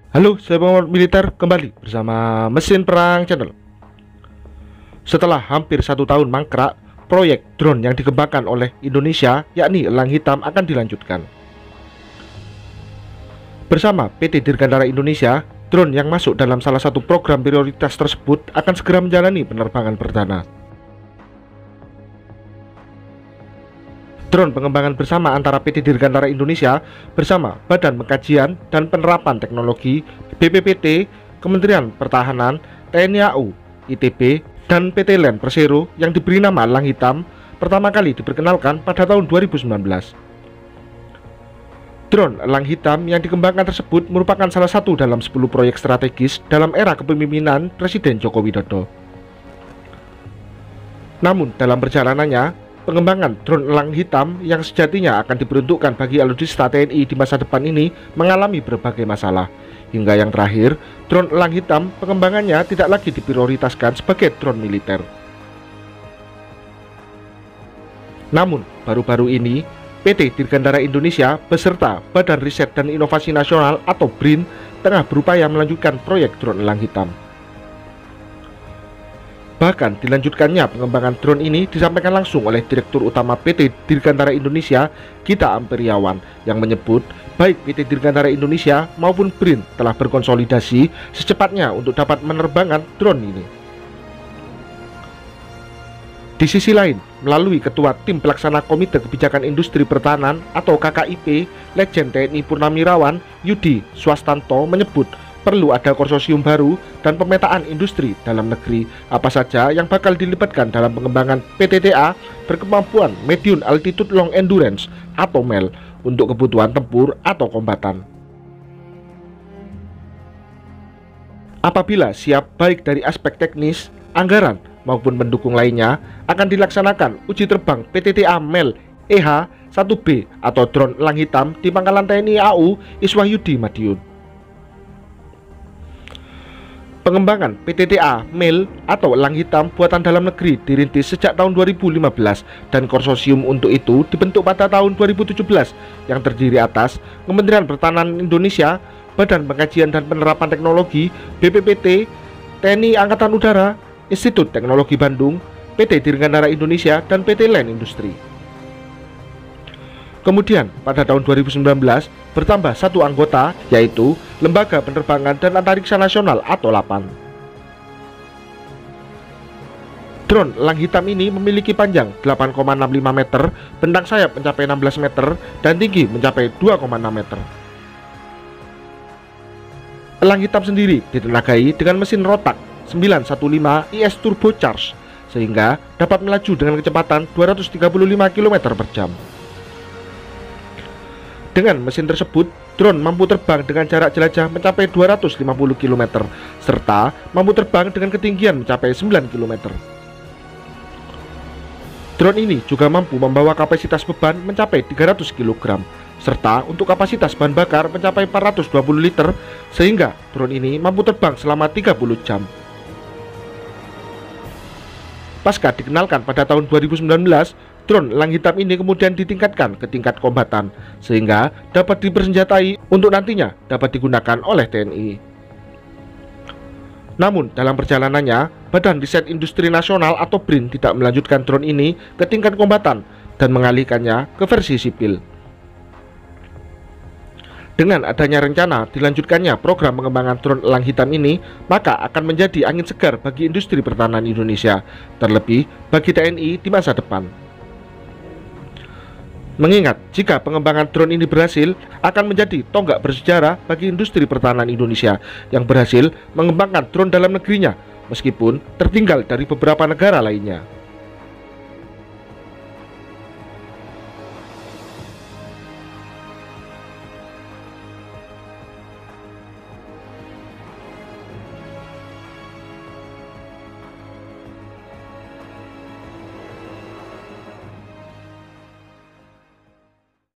Halo, saya Muhammad Militer kembali bersama Mesin Perang Channel. Setelah hampir 1 tahun mangkrak, proyek drone yang dikembangkan oleh Indonesia, yakni Elang Hitam, akan dilanjutkan. Bersama PT Dirgantara Indonesia, drone yang masuk dalam salah satu program prioritas tersebut akan segera menjalani penerbangan perdana. Drone pengembangan bersama antara PT Dirgantara Indonesia bersama Badan Pengkajian dan Penerapan Teknologi BPPT, Kementerian Pertahanan, TNI AU, ITB, dan PT Len Persero yang diberi nama Elang Hitam pertama kali diperkenalkan pada tahun 2019. Drone Elang Hitam yang dikembangkan tersebut merupakan salah satu dalam 10 proyek strategis dalam era kepemimpinan Presiden Joko Widodo. Namun dalam perjalanannya, pengembangan drone Elang Hitam yang sejatinya akan diperuntukkan bagi alutsista TNI di masa depan ini mengalami berbagai masalah. Hingga yang terakhir, drone Elang Hitam pengembangannya tidak lagi diprioritaskan sebagai drone militer. Namun, baru-baru ini, PT Dirgantara Indonesia beserta Badan Riset dan Inovasi Nasional atau BRIN tengah berupaya melanjutkan proyek drone Elang Hitam. Bahkan dilanjutkannya pengembangan drone ini disampaikan langsung oleh Direktur Utama PT Dirgantara Indonesia, Gita Amperiawan, yang menyebut baik PT Dirgantara Indonesia maupun BRIN telah berkonsolidasi secepatnya untuk dapat menerbangkan drone ini. Di sisi lain, melalui Ketua Tim Pelaksana Komite Kebijakan Industri Pertahanan atau KKIP, Legend TNI Purnawirawan Yudi Swastanto menyebut perlu ada konsorsium baru dan pemetaan industri dalam negeri apa saja yang bakal dilibatkan dalam pengembangan PTTA berkemampuan Medium Altitude Long Endurance atau MEL untuk kebutuhan tempur atau kombatan. Apabila siap baik dari aspek teknis, anggaran maupun pendukung lainnya, akan dilaksanakan uji terbang PTTA MEL EH-1B atau drone Elang Hitam di Pangkalan TNI AU Iswahyudi Madiun. Pengembangan PTTA MEL atau Elang Hitam buatan dalam negeri dirintis sejak tahun 2015 dan konsorsium untuk itu dibentuk pada tahun 2017 yang terdiri atas Kementerian Pertahanan Indonesia, Badan Pengkajian dan Penerapan Teknologi BPPT, TNI Angkatan Udara, Institut Teknologi Bandung, PT Dirgantara Indonesia, dan PT Len Industri. Kemudian pada tahun 2019 bertambah satu anggota, yaitu Lembaga Penerbangan dan Antariksa Nasional atau LAPAN. Drone Elang Hitam ini memiliki panjang 8,65 meter, bentang sayap mencapai 16 meter, dan tinggi mencapai 2,6 meter. Elang Hitam sendiri ditenagai dengan mesin rotak 915 IS turbocharged sehingga dapat melaju dengan kecepatan 235 km per jam. Dengan mesin tersebut, drone mampu terbang dengan jarak jelajah mencapai 250 km serta mampu terbang dengan ketinggian mencapai 9 km. Drone ini juga mampu membawa kapasitas beban mencapai 300 kg serta untuk kapasitas bahan bakar mencapai 420 liter sehingga drone ini mampu terbang selama 30 jam. Pasca dikenalkan pada tahun 2019, drone Elang Hitam ini kemudian ditingkatkan ke tingkat kombatan sehingga dapat dipersenjatai untuk nantinya dapat digunakan oleh TNI. Namun dalam perjalanannya, Badan Riset Industri Nasional atau BRIN tidak melanjutkan drone ini ke tingkat kombatan dan mengalihkannya ke versi sipil. Dengan adanya rencana dilanjutkannya program pengembangan drone Elang Hitam ini, maka akan menjadi angin segar bagi industri pertahanan Indonesia, terlebih bagi TNI di masa depan. Mengingat jika pengembangan drone ini berhasil, akan menjadi tonggak bersejarah bagi industri pertahanan Indonesia yang berhasil mengembangkan drone dalam negerinya, meskipun tertinggal dari beberapa negara lainnya.